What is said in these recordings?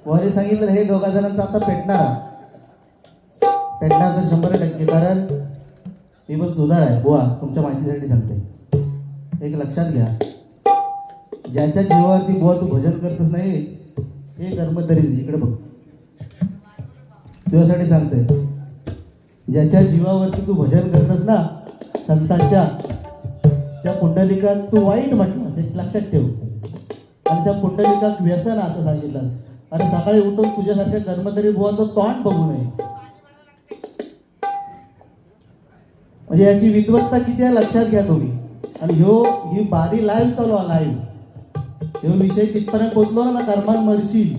वरी सांगितलं हे दोघा जणांचं आता पेटणार तर 100%. कारण मी पण सुधार आहे बुवा, तुमच्या माहितीसाठी सांगते. एक लक्षात घ्या, ज्याच्या जीवावरती बुवा तू भजन करतच नाही हे कर्मचारी इकडे बघ, तुझ्यासाठी सांगतोय. ज्याच्या जीवावरती तू भजन करतस ना संतांच्या, त्या पुंडलिकात तू वाईट म्हटलास, एक लक्षात ठेव. आणि त्या पुंडलिकात व्यसन असं सांगितलं. अरे सकाळी उठून तुझ्यासारख्या कर्मचारी बुवाचं तोंड बघू नये. म्हणजे याची विद्वत्ता किती आहे लक्षात घ्या तुम्ही. आणि ही बारी लाईव्ह चालू आहे, लाईव्ह. ह्यो विषय तिथपर्यंत पोचलो ना कर्मान मरशील.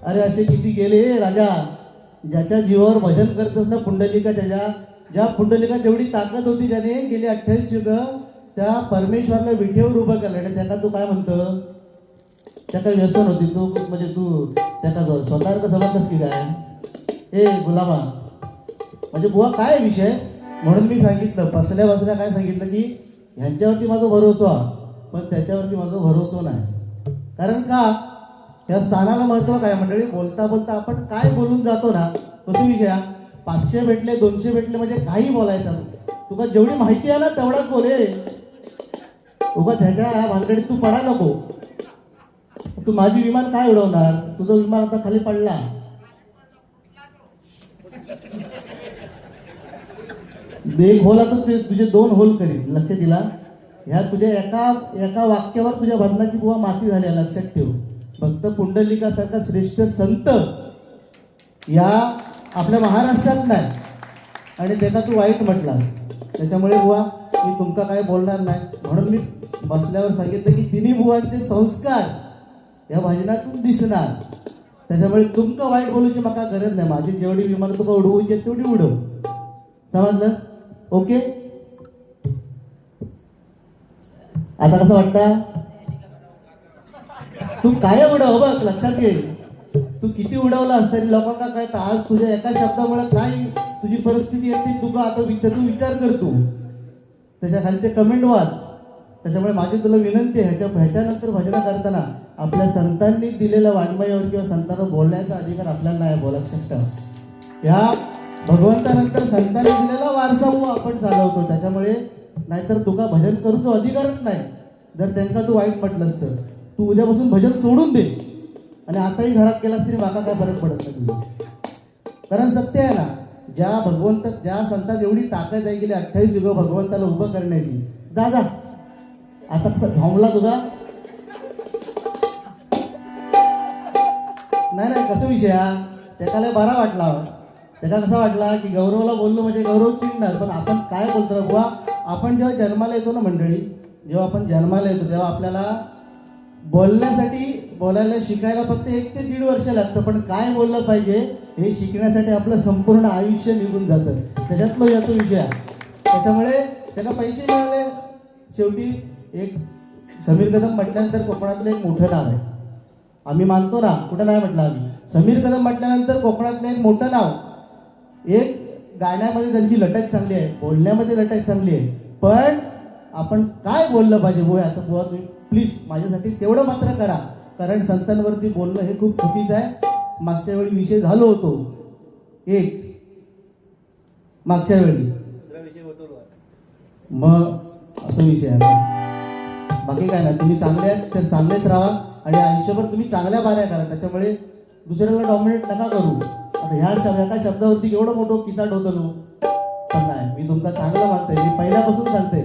अरे असे किती गेले राजा, ज्याच्या जीवावर भजन करतच ना पुंडलिका, ज्या पुंडलिका तेवढी ताकद होती, ज्याने गेली 28 युग त्या परमेश्वराला विठेवर उभं केलं. आणि त्याला तू काय म्हणतं, त्याला व्यसन होती तू, म्हणजे तू त्याचा स्वतः कसं समजतस की काय हे गुलामा. म्हणजे बुवा काय विषय. म्हणून मी सांगितलं बसल्या बसल्या काय सांगितलं की ह्यांच्यावरती माझा भरोसा, पण त्याच्यावरती माझा भरोसा नाही. कारण का, त्या स्थानाला महत्व काय मंडळी. बोलता बोलता आपण काय बोलून जातो ना, कसं विषय. 500 भेटले 200 भेटले म्हणजे काही बोलायचं. तुला जेवढी माहिती आहे ना तेवढाच बोले. उगा त्याच्या भानगडीत तू पडा नको. तू माझी विमान काय उडवणार, तुझं विमान आता खाली पडला. एक होल आता तुझे 2 होल करील, लक्ष दिला. ह्या तुझ्या एका वाक्यावर तुझ्या भांडणाची बुवा माती झाली, लक्षात ठेव. फक्त पुंडलिकासारखा श्रेष्ठ संत या आपल्या महाराष्ट्रात नाही, आणि त्याचा तू वाईट म्हटलास. त्याच्यामुळे बुवा मी तुमका काय बोलणार नाही. म्हणून मी बसल्यावर सांगितलं की तिन्ही बुवांचे संस्कार या भजनातून दिसणार. त्याच्यामुळे तुमका वाईट बोलूची मला गरज नाही. माझी जेवढी विमानं तुका उडवूची तेवढी उडव, समजलं. ओके. आता कसं वाटतं, तू काय उडव बघ, लक्षात घे. तू किती उडवलास तरी लोकांना काय, आज तुझ्या एका शब्दामुळे काय तुझी परिस्थिती येते तुका आता त्याचा विचार करतो, त्याच्या खालचे कमेंट वाच. त्याच्यामुळे माझी तुला विनंती आहे, ह्याच्यानंतर भजन करताना आपल्या संतांनी दिलेल्या वाङ्मयावर किंवा संतांना बोलण्याचा अधिकार आपल्याला नाही. बोला लक्षात. ह्या भगवंतानंतर संतांनी दिलेला वारसा आपण चालवतो. त्याच्यामुळे नाहीतर तुका भजन करूचो अधिकारच नाही. जर त्यांना तू वाईट म्हटलंस तर तू उद्यापासून भजन सोडून दे. आणि आताही घरात गेलास तरी माका काय फरक पडत नाही तुझं. कारण सत्य आहे ना, ज्या संतात एवढी ताकद आहे गेली 28 युग भगवंताला उभं करण्याची. जा आता थांबला तुझा नाही कसं विषय हा. त्याला बरा वाटला. त्याला कसा वाटला की गौरवला बोललो म्हणजे गौरव चिडणार. पण आपण काय बोलतो बुवा, आपण जेव्हा जन्माला येतो ना मंडळी, जेव्हा आपण जन्माला येतो तेव्हा आपल्याला बोलायला शिकायला फक्त 1 ते 1.5 वर्ष लागतं. पण काय बोललं पाहिजे हे शिकण्यासाठी आपलं संपूर्ण आयुष्य निघून जातं. त्याच्यातलं याचा विषय आहे. त्याच्यामुळे त्याला पैसे मिळाले. शेवटी एक समीर कदम म्हटल्यानंतर कोकणातलं एक मोठं नाव आहे. आम्ही मानतो ना, कुठं नाही म्हटलं आम्ही. समीर कदम म्हटल्यानंतर कोकणातलं एक मोठं नाव. एक गाण्यामध्ये त्यांची लटक चांगली आहे, बोलण्यामध्ये लटक चांगली आहे. पण आपण काय बोललं पाहिजे बुवा, याचं बुवा तुम्ही प्लीज माझ्यासाठी तेवढं मात्र करा. कारण संतांवरती बोलणं हे खूप चुकीचं आहे. मागच्या वेळी विषय झालो होतो एक, मागच्या वेळी मग असं विषय आहे. बाकी काय नाही, तुम्ही चांगले आहेत तर चांगलेच राहा आणि आयुष्यभर तुम्ही चांगल्या बाऱ्या करा. त्याच्यामुळे दुसऱ्याला डॉमिनेट नका करू. आता एका शब्दावरती एवढं मोठं किचाट होतं नो. पण नाही, मी तुमचा चांगलं मानतोय, मी पहिल्यापासून सांगतोय.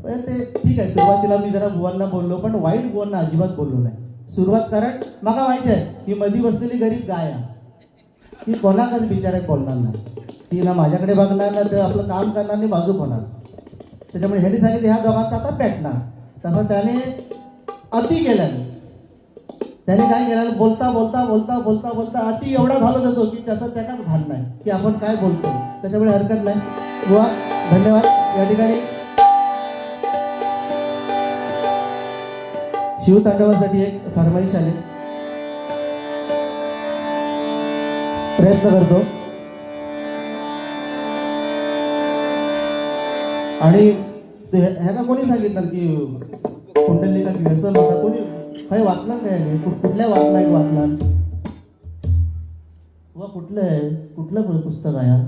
पण ते ठीक आहे, सुरुवातीला मी जरा बुवांना बोललो, पण वाईट बुवांना अजिबात बोललो नाही सुरुवात. कारण मला माहिती आहे ही मधी बसलेली गरीब गाय आहे, ती कोणाकच बिचाराक बोलणार नाही. ती ना माझ्याकडे बघणार ना तर आपलं काम करणार नाही, बाजू होणार. त्याच्यामुळे ह्यांनी सांगितलं ह्या दोघांचा आता पेटणार. तसं त्याने अति केल्याने त्याने काय केलं, बोलता बोलता बोलता बोलता बोलता अति एवढा झाला जातो की त्याचाच भान नाही की आपण काय बोलतो. त्याच्यामुळे हरकत नाही. बुवा धन्यवाद. या ठिकाणी शिवतांडवासाठी एक फरमाईश आली, प्रयत्न करतो. आणि ह्याला कोणी सांगितलं की कुंडलिका व्यसन होता, कोणी काही वाचला काय नाही? कुठल्या वाचनात वाचला? वा कुठलं आहे? कुठलं पुस्तक आहे हा?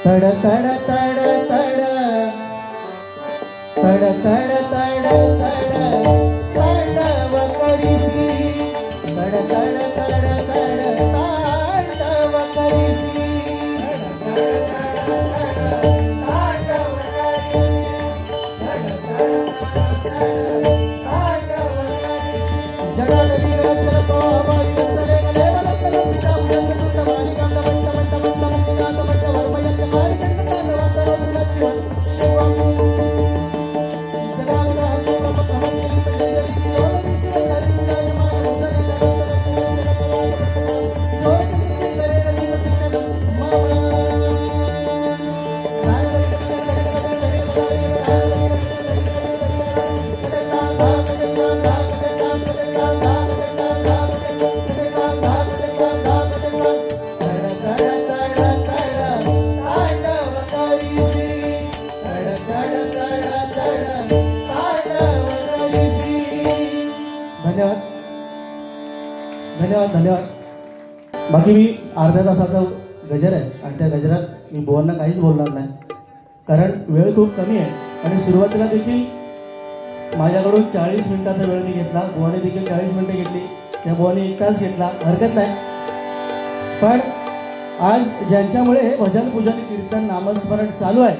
तड तड तड तड तड तड तड तड तांडव करीसी तड तड तड तड तांडव करीसी जगात विरत तो वास्तरे गले बलत पिता पुण्य मारी कांड मंट मंट मंट मंट मंट वर्मयंत मारी कंड कांड वातर तुला शिव शिवम जगाला हसो भक्तमंत्री तजरी किलोलती चिवलारी विराज मान उदरी जोर किती करे रवी प्रतीक्षण मामा धन्यवाद धन्यवाद धन्यवाद. बाकी मी अर्ध्या तासाचा गजर आहे आणि त्या गजरात मी बुवांना काहीच बोलणार नाही, कारण वेळ खूप कमी आहे. आणि सुरुवातीला देखील माझ्याकडून 40 मिनिटाचा वेळ मी घेतला, बुवाने देखील 40 मिनिटं घेतली, त्या बुवाने 1 तास घेतला, हरकत नाही. पण आज ज्यांच्यामुळे हे भजन पूजन कीर्तन नामस्मरण चालू आहे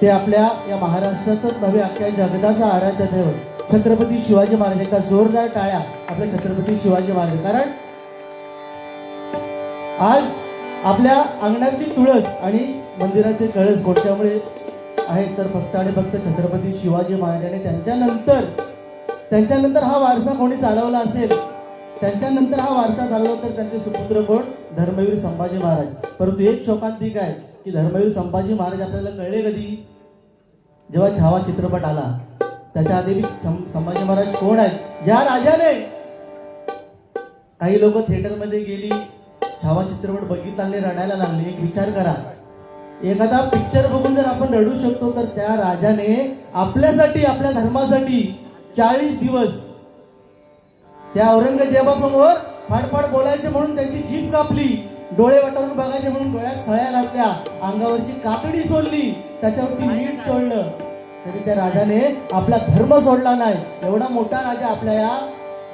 ते आपल्या या महाराष्ट्रातच नव्हे अख्ख्या जगताचा आराध्य दैवत छत्रपती शिवाजी महाराज. एकदा जोरदार टाळ्या आपल्या छत्रपती शिवाजी महाराज. कारण आज आपल्या अंगणातली तुळस आणि मंदिराचे कळस कोणत्यामुळे आहेत तर फक्त आणि फक्त छत्रपती शिवाजी महाराजांनी त्यांच्यानंतर हा वारसा कोणी चालवला असेल, त्यांच्यानंतर हा वारसा चालवला तर त्यांचे सुपुत्र कोण? धर्मवीर संभाजी महाराज. परंतु एक शोकांतिक आहे की धर्मवीर संभाजी महाराज आपल्याला कळले कधी? जेव्हा छावा चित्रपट आला. त्याच्या आधी संभाजी महाराज कोण आहेत? ज्या राजाने, काही लोक थिएटरमध्ये गेली, छावा चित्रपट बघितला आणि रडायला लागले. एक विचार करा, एखादा पिक्चर बघून जर आपण रडू शकतो तर त्या राजाने आपल्यासाठी, आपल्या धर्मासाठी 40 दिवस त्या औरंगजेबासमोर फाडफाड बोलायचे म्हणून त्यांची जीभ कापली, डोळे वाटारून बघायचे म्हणून डोळ्यात सळ्या घातल्या, अंगावरची कातडी सोडली, त्याच्यावरती मीठ सोडलं, तरी त्या राजाने आपला धर्म सोडला नाही. एवढा मोठा राजा आपल्या या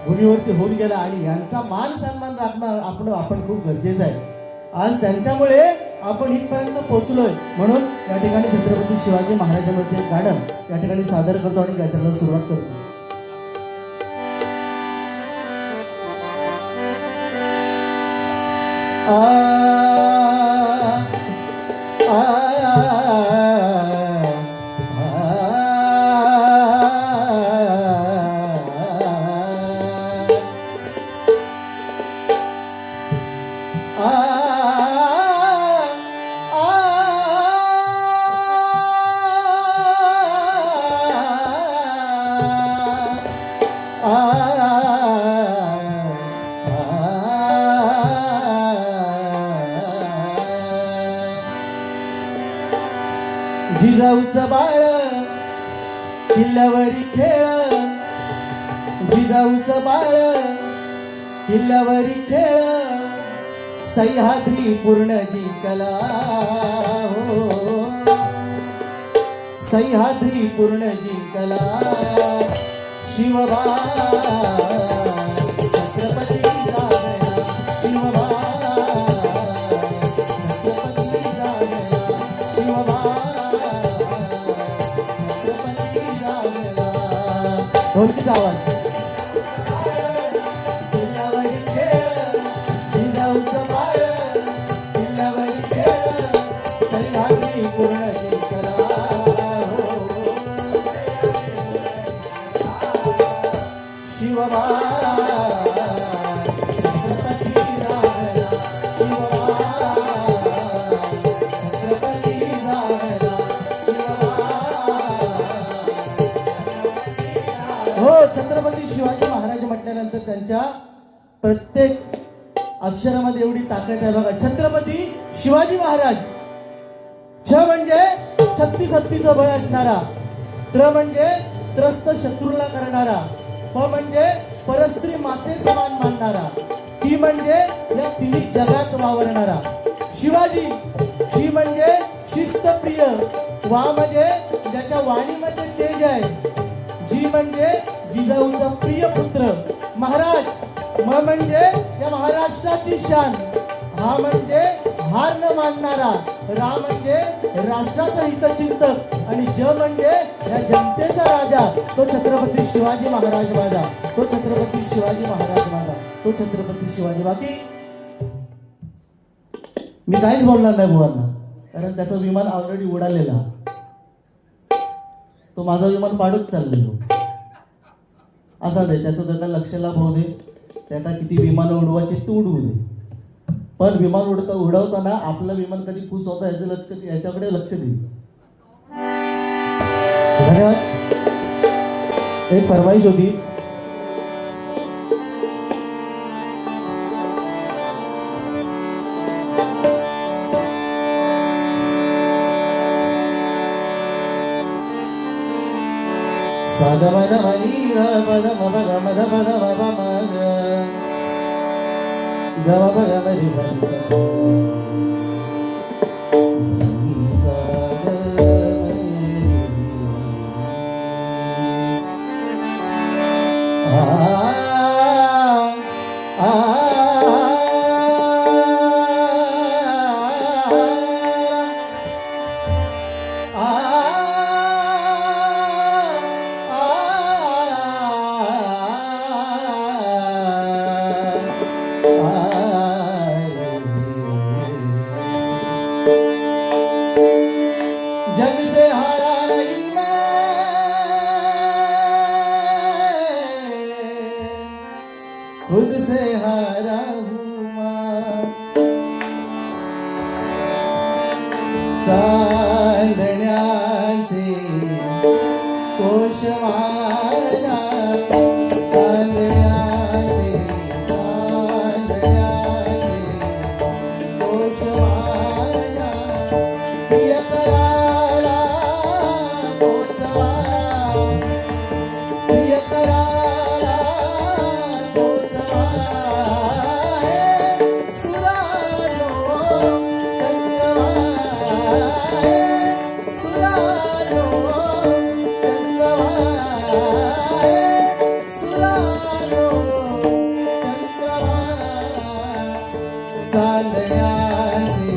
भूमीवरती होऊन गेला आणि यांचा मान सन्मान राखणं आपण खूप गरजेचं आहे. आज त्यांच्यामुळे आपण इथपर्यंत पोहोचलोय. म्हणून या ठिकाणी छत्रपती शिवाजी महाराजांवरती एक गाणं या ठिकाणी सादर करतो आणि गायत्राला सुरुवात करतो. जिजाऊचं बाळ किल्ल्यावरी खेळ, जिजाऊचं बाळ किल्ल्यावरी खेळ, सह्याद्री पूर्ण जिंकला हो, सह्याद्री पूर्ण जिंकला. शिवबा छत्रपती जागला, शिवबा छत्रपती जागला, शिवबा छत्रपती जागला. ढोलकीचा आवाज. किल्ल्यावरी खेळ त्यांच्या प्रत्येक अक्षरामध्ये एवढी ताकद आहे बघा. छत्रपती शिवाजी महाराज. छ म्हणजे छत्तीस हत्तीचं बळ असणारा, त्र म्हणजे त्रस्त शत्रूला करणारा, प म्हणजे परस्त्री माते समान मानणारा, ती म्हणजे या तिन्ही जगात वावरणारा. शिवाजी. शी म्हणजे शिस्तप्रिय, वा म्हणजे ज्याच्या वाणीमध्ये तेज आहे, जी म्हणजे जिजाऊचा प्रिय पुत्र. महाराज. म म्हणजे या महाराष्ट्राची शान, हा म्हणजे हार न मानणारा, रा म्हणजे राष्ट्राचा हितचिंतक, आणि ज म्हणजे या जनतेचा राजा. तो छत्रपती शिवाजी महाराज माझा, तो छत्रपती शिवाजी महाराज माझा, तो छत्रपती शिवाजी. बाकी मी काहीच बोलणार नाही बुवांना, कारण त्याचं विमान ऑलरेडी उडालेला, तो माझा विमान पाडूच चाललेलो. असा दे, त्याचं त्याला लक्षाला भाऊ दे, त्याला किती विमानं उडवायची तू उडवू दे, पण विमान उडवताना आपलं विमान कधी खुश होतं याचं लक्ष, याच्याकडे लक्ष दे. धन्यवाद. एक फरमाईश होती. साध मध मनी र पद म ग मध पद म प म ग ग म प ग म रि सा रि सा नी सा ग म रि आ जग से हारा नहीं मैं, खुद से हारा हूँ मैं. चांदण्याचे कोश माझ्या, चांदण्याचे कोश माझ्या, प्रिय कराला पोचवा, प्रिय कराला पोचवा. सुरानो चंद्रमा, सुरानो चंद्रमा, सुरानो चंद्रमा. चांदण्याचे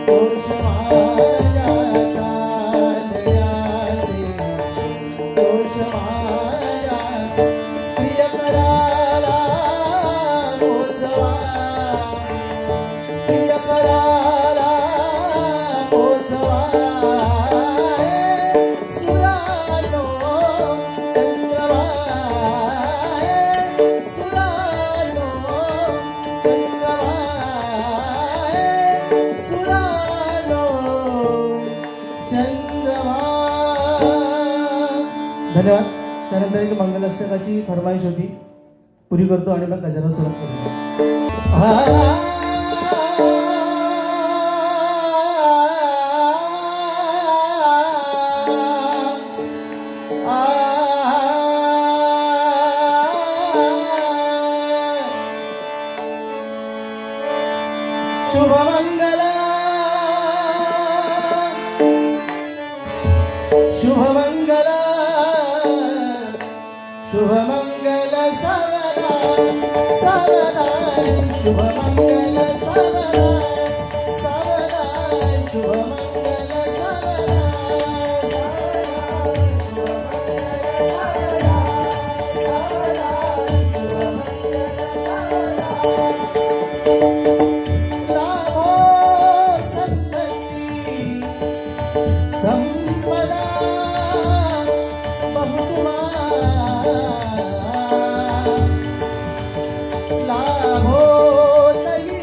कोश माझ्या, चांदण्याचे कोश माझ्या, प्रिय कराला पोचवा, प्रिय कराला पोचवा. सुरानो चंद्रमा, सुरानो चंद्रमा, सुरानो चंद्रमा. धन्यवाद. त्यानंतर एक मंगलाष्टकाची फरमाईश होती, पुरी करतो आणि मग गजरा सुरुवात करतो. शुभमंगल, शुभमंगल, शुभमंगल सावधान, सावधान, शुभमंगल सावधान, सावधान, शुभमंगल सावधान. लाभो संतती संपदा बहुतुमा, लाभो तही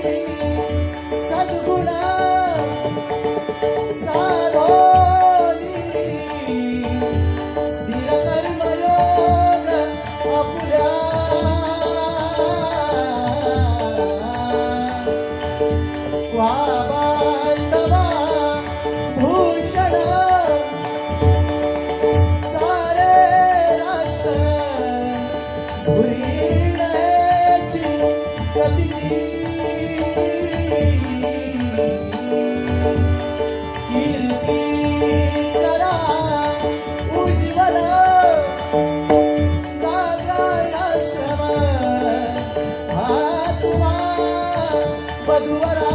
वधूवरा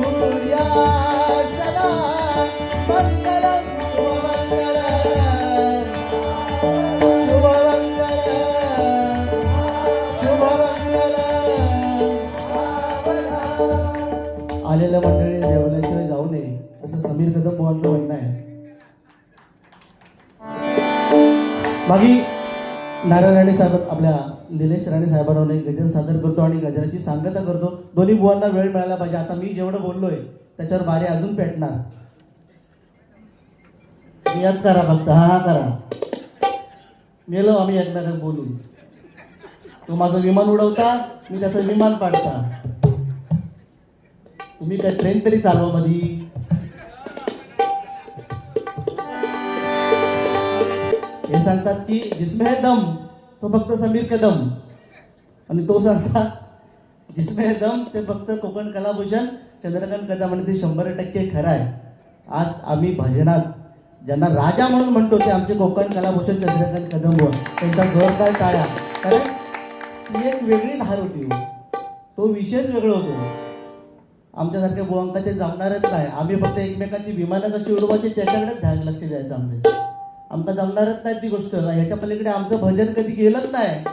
सूर्यासला मंगलम शुभमंगल शुभमंगल शुभमंगल. आलेल्या मंडळी जेवल्याशिवाय जाऊ नये असं समीर कदम बुवांचं म्हणणं आहे. बाकी नारायण राणे साहेब आपल्या निलेश राणे साहेबांना एक गजर सादर करतो आणि गजराची सांगता करतो. दोन्ही बुवांना वेळ मिळाला पाहिजे. आता मी जेवढं बोललोय त्याच्यावर बारी अजून पेटणार. याच करा फक्त हा करा. गेलो आम्ही एकमेकांना बोलून. तो माझं विमान उडवता मी त्याचं विमान पाडता. तुम्ही काय ट्रेन तरी चालवा मधी. हे सांगतात की जिसमें है दम तो फक्त समीर कदम आणि तो सांगतात जिसमें है दम ते फक्त कोकण कलाभूषण चंद्रकांत कदम आणि ते 100% खरं आहे. आज आम्ही भजनात ज्यांना राजा म्हणून म्हणतो ते आमचे कोकण कलाभूषण चंद्रकांत कदम बुवा. त्यांचा जोरदार टाळ्या. कारण ती एक वेगळी धार होती. तो विषयच वेगळं होतो. आमच्यासारख्या बुवांका ते जमणारच नाही. आम्ही फक्त एकमेकांची विमानं कशी उडवायची त्याच्याकडेच ध्यान लक्ष द्यायचं. आमचं जमणारच नाही ती गोष्ट. ह्याच्या पलीकडे आमचं भजन कधी गेलंच नाही.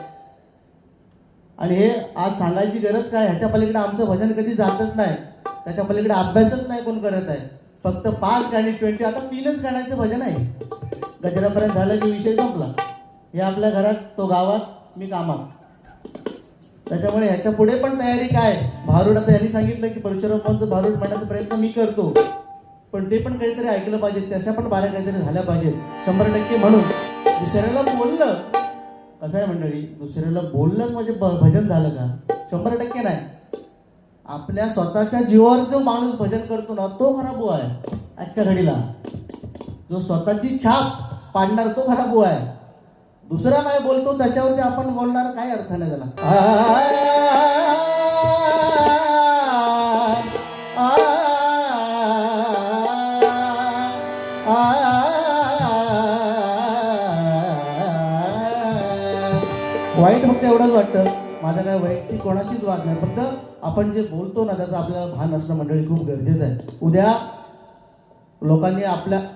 आणि हे आज सांगायची गरज काय, ह्याच्या पलीकडे आमचं भजन कधी जातच नाही. त्याच्या पलीकडे अभ्यासच नाही कोण करत आहे. फक्त 5 गाणी 20 आता 3च गाण्याचं भजन आहे. गजरापर्यंत झालं की विषय संपला. हे आपल्या घरात तो गावात मी कामात. त्याच्यामुळे ह्याच्या पुढे पण तयारी काय. भारूड आता यांनी सांगितलं की परशुरामांचं भारूड म्हणण्याचा प्रयत्न मी करतो. पण ते पण काहीतरी ऐकलं पाहिजे. त्याच्या पण बाऱ्या काहीतरी झाल्या पाहिजेत 100%. म्हणून दुसऱ्याला बोललं कसं आहे मंडळी, दुसऱ्याला बोललंच म्हणजे भजन झालं का? 100% नाही. आपल्या स्वतःच्या जीवावर जो माणूस भजन करतो ना तो खरा बुवा आहे आजच्या घडीला. जो स्वतःची छाप पाडणार तो खरा बुवा आहे. दुसरा काय बोलतो त्याच्यावरती आपण बोलणार काय अर्थ नाही त्याला. वाईट फक्त एवढंच वाटतं. माझं काय वैयक्तिक कोणाशीच वाद नाही. फक्त आपण जे बोलतो ना त्याचं आपल्याला भान असणं मंडळी खूप गरजेचं आहे. उद्या लोकांनी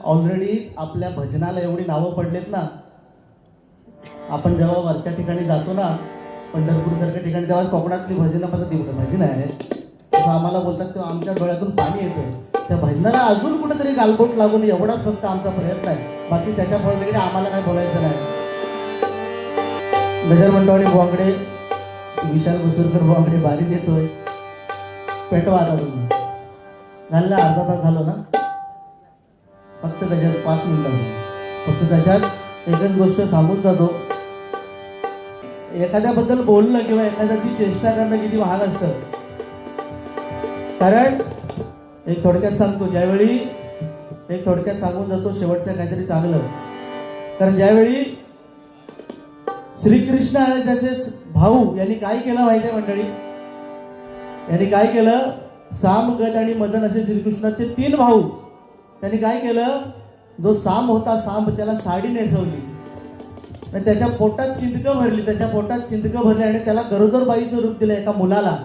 ऑलरेडी आपल्या भजनाला एवढी नावं पडलेत ना. आपण जेव्हा वरच्या ठिकाणी जातो ना पंढरपूरसारख्या ठिकाणी तेव्हा कोकणातली भजनं भजन आहे तेव्हा आम्हाला बोलतात तेव्हा आमच्या डोळ्यातून पाणी येतं. त्या भजनाला अजून कुठेतरी गालबोट लागून एवढाच फक्त आमचा प्रयत्न आहे. बाकी त्याच्या वगैरे आम्हाला काय बोलायचं नाही. गजर मंडळी बुवांकडे विशाल बसुरकर बुवांकडे बारी देतोय. पेटवा आता तुम्ही. झालं ना अर्धा तास झालो ना. फक्त त्याच्यात 5 मिनिटं. फक्त त्याच्यात एकच गोष्ट सांगून जातो. एखाद्याबद्दल बोलणं किंवा एखाद्याची चेष्टा करणं किती महाग असतं. कारण एक थोडक्यात सांगतो ज्यावेळी एक थोडक्यात सांगून जातो शेवटच्या काहीतरी चांगलं. कारण ज्यावेळी श्रीकृष्ण आणि त्याचे भाऊ यांनी काय केलं माहिती आहे मंडळी. यांनी काय केलं, साम गज आणि मदन असे श्रीकृष्णाचे 3 भाऊ. त्यांनी काय केलं, जो साम होता साम त्याला साडी नेसवली आणि त्याच्या पोटात चिंदकं भरली. त्याच्या पोटात चिंदकं भरली आणि त्याला गरोदर बाईचं रूप दिलं एका मुलाला.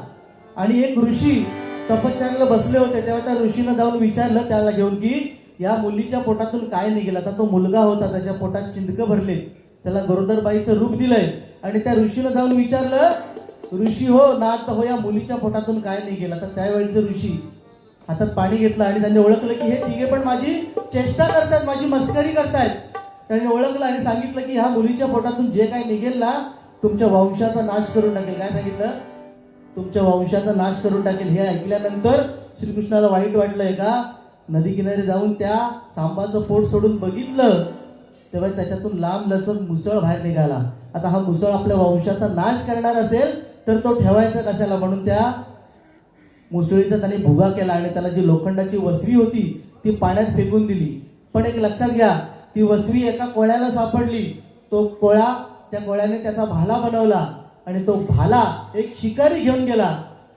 आणि एक ऋषी तपश्चर्याला बसले होते तेव्हा त्या ऋषीनं जाऊन विचारलं त्याला घेऊन की या मुलीच्या पोटातून काय निघेल. आता तो मुलगा होता त्याच्या पोटात चिंदकं भरले त्याला गरोदर बाईचं रूप दिलंय. आणि त्या ऋषीनं जाऊन विचारलं ऋषी हो नाथ हो या मुलीच्या पोटातून काय निघेल. आता त्यावेळीचं ऋषी हातात पाणी घेतलं आणि त्यांनी ओळखलं की हे तिघे पण माझी चेष्टा करतात माझी मस्करी करतायत. त्यांनी ओळखलं आणि सांगितलं की ह्या मुलीच्या पोटातून जे काही निघेल ना तुमच्या वंशाचा नाश करून टाकेल. काय सांगितलं, तुमच्या वंशाचा नाश करून टाकेल. हे ऐकल्यानंतर श्रीकृष्णाला वाईट वाटलं. एका नदी किनारी जाऊन त्या सांबाचं पोट सोडून बघितलं तेव्हा त्याच्यातून लांब लचक मुसळ बाहेर निघाला. आता हा मुसळ आपल्या वंशाचा नाश करणार असेल तर तो ठेवायचा कशाला. म्हणून त्या मुसळीचा त्याने भुगा केला आणि त्याला जी लोखंडाची वसवी होती ती पाण्यात फेकून दिली. पण एक लक्षात घ्या, ती वसवी एका कोळ्याला सापडली. तो कोळा त्या कोळ्याने त्याचा भाला बनवला आणि तो भाला एक शिकारी घेऊन गेला.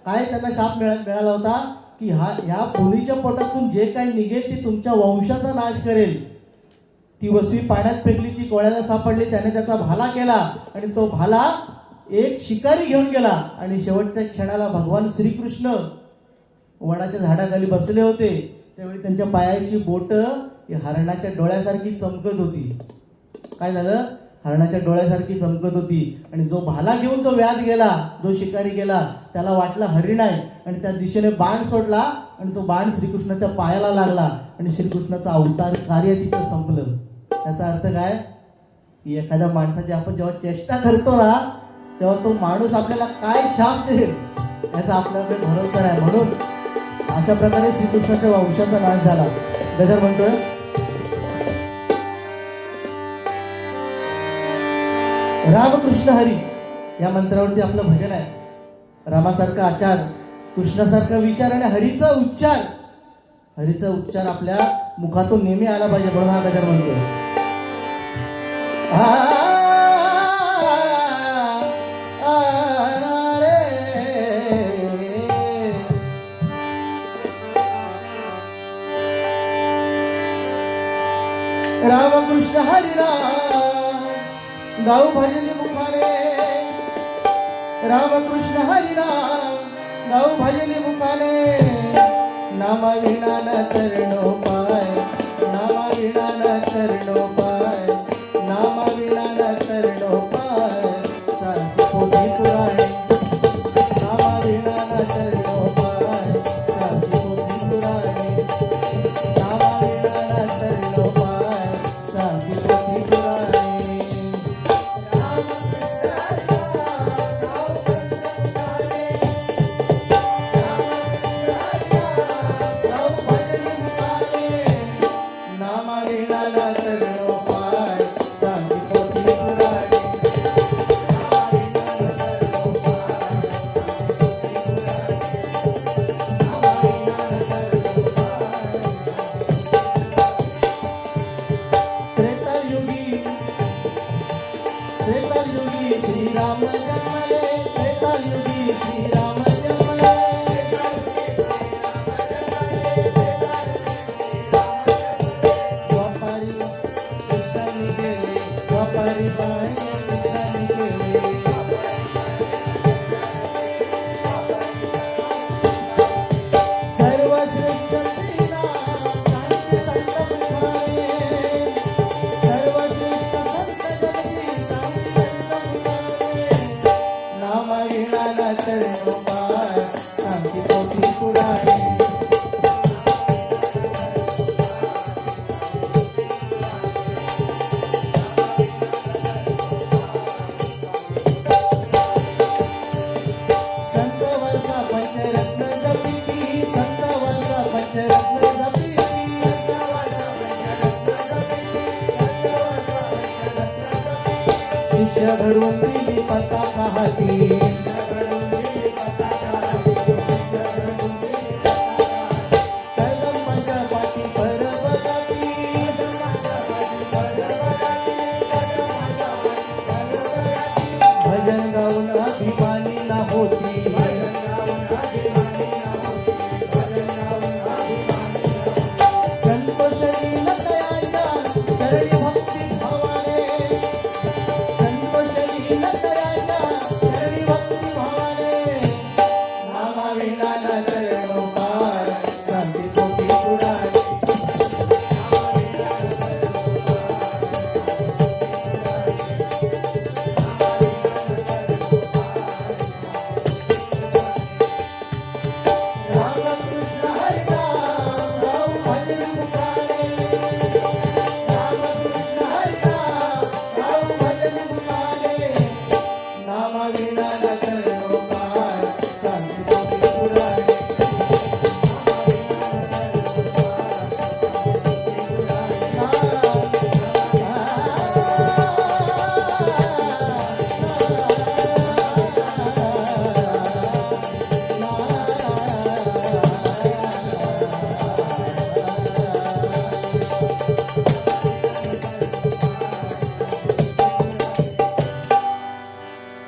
काय त्यांना शाप मिळाला होता की ह्या मुलीच्या पोटातून जे काही निघेल ती तुमच्या वंशाचा नाश करेल. ती वसवी पाण्यात फेकली, ती कोळ्याला सापडली, त्याने त्याचा भाला केला आणि तो भाला एक शिकारी घेऊन गेला आणि शेवटच्या क्षणाला भगवान श्रीकृष्ण वडाच्या झाडाखाली बसले होते. त्यावेळी त्यांच्या पायाची बोट हरणाच्या डोळ्यासारखी चमकत होती. काय झालं? हरणाच्या डोळ्यासारखी चमकत होती. आणि जो भाला घेऊन जो व्याध गेला, जो शिकारी गेला, त्याला वाटलं हरिण आहे आणि त्या दिशेने बाण सोडला आणि तो बाण श्रीकृष्णाच्या पायाला लागला आणि श्रीकृष्णाचं अवतार कार्य तिथं संपलं. त्याचा अर्थ काय? की एखाद्या माणसाची आपण जेव्हा चेष्टा करतो ना, तेव्हा तो माणूस आपल्याला काय शाप देईल याचा आपल्याकडे भरोसा आहे. म्हणून अशा प्रकारे श्रीकृष्णाच्या वंशाचा नाश झाला. गजर म्हणतोय, रामकृष्ण हरी या मंत्रावरती आपलं भजन आहे. रामासारखा आचार, कृष्णासारखा विचार आणि हरीचा उच्चार आपल्या मुखातून नेहमी आला पाहिजे. म्हणून हा गजर म्हणतोय. रामकृष्ण हरी राम गाऊ भजनी मुखाने, रामकृष्ण हरी राम गाऊ भजनी मुखाने. नामा विना न तरणो पाय, नामा विना न तरणो पाय, नामा विना न तरणो पाय. सारखी पोथी पुराणे, नामा विना न तरणो पाय, सारखी पोथी पुराणे. नामा विना न तरणो पाय, सारखी पोथी पुराणे. त्रेतायुगी श्रीराम जन्मले, त्रेतायुगी श्रीराम जन्मले. द्वापारी कृष्णाने केले, द्वापारी बाई कृष्णाने केले. सर्वश्रेष्ठ श्रीराम शांती संत मुखाने, सर्वश्रेष्ठ संत जगती शांती संत मुखाने. नामा विना न तरणो पाय, शांती पोथी पुराणे. संत वर्षा पंचरत्न जपिती, संत वर्षा पंचरत्न जपिती. शिष्य घडवून दिली पताका हाती.